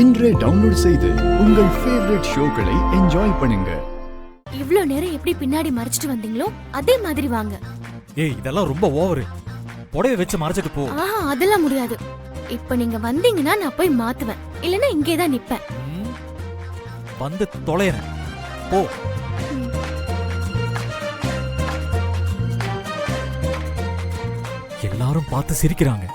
இன்றே டவுன்லோட் செய்து உங்கள் ஃபேவரட் ஷோக்களை என்ஜாய் பண்ணுங்க. இவ்ளோ நேரம் எப்படி பின்னாடி மறைச்சிட்டு வந்தீங்களோ அதே மாதிரி வாங்க. ஏய் இதெல்லாம் ரொம்ப ஓவர். புடவை வச்சு மறைச்சிட்டு போ. ஆஹா அதெல்லாம் முடியாது. இப்ப நீங்க வந்தீங்கன்னா நான் போய் மாத்துவேன். இல்லனா இங்கே தான் நிப்பேன். வந்து தொலைறேன். போ. எல்லாரும் பார்த்து சிரிக்கிறாங்க.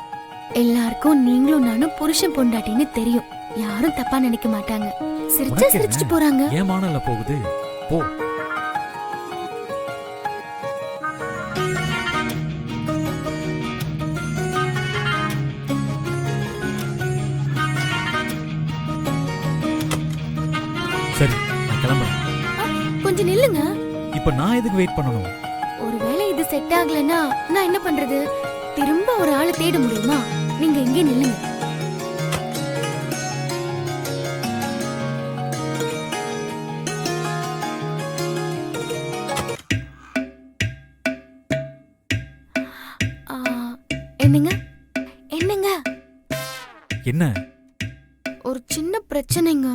எல்லாருக்கும் நீங்களும் நானும் புருஷன் பொண்டாட்டின்னு தெரியும். யாரும் தப்பா நினைக்க மாட்டாங்க. சிரிச்சா சிரிச்சிட்டு போறாங்க. ஏமானல போகுது. போ. சரி நான் கிளம்புறேன். கொஞ்சம் நில்லுங்க. இப்ப நான் எதுக்கு வெயிட் பண்ணணும்? ஒருவேளை இது செட் ஆகலனா நான் என்ன பண்றது? திரும்ப ஒரு ஆளை தேட முடியுமா? நீங்க இங்கே நில்லுங்க. என்னங்க என்னங்க என்ன? ஒரு சின்ன பிரச்சனைங்க.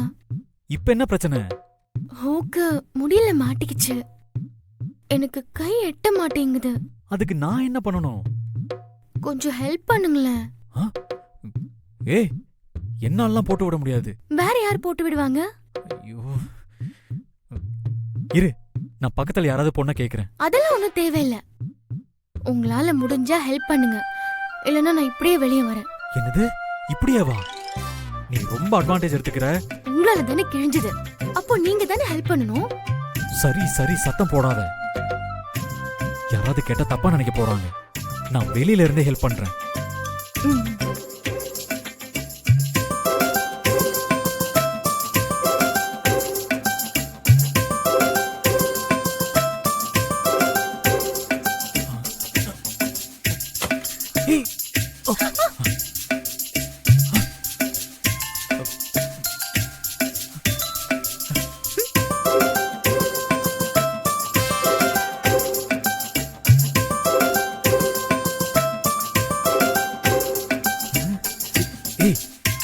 இப்ப என்ன பிரச்சனை? ஹோக்கு முடியல மாட்டிக்கிச்சு. எனக்கு கை எட்ட மாட்டேங்குது. அதுக்கு நான் என்ன பண்ணணும்? கொஞ்சம் ஹெல்ப் பண்ணுங்களேன். ஏய் என்னாலாம் போட்டு விட முடியாது. வேற யார் போட்டு விடுவாங்க? ஐயோ இரு, நான் பக்கத்துல யாராவது பொண்ண கேக்குறேன். அதெல்லாம் ஒண்ணும் தேவையில்ல. உங்களால முடிஞ்சா ஹெல்ப் பண்ணுங்க. இல்லனா நான் இப்படியே வெளியே வரேன். என்னது? இப்படியே வா? நீ ரொம்ப அட்வான்டேஜ் எடுத்துக்கிற. உங்களால தானே கிழிஞ்சது. அப்போ நீங்க தானே ஹெல்ப் பண்ணணும். சரி சரி சத்தம் போடாத. யாராவது கேட்டா தப்பா நினைக்க போறாங்க. நான் வெளியில இருந்தே ஹெல்ப் பண்றேன்.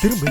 திரும்ப.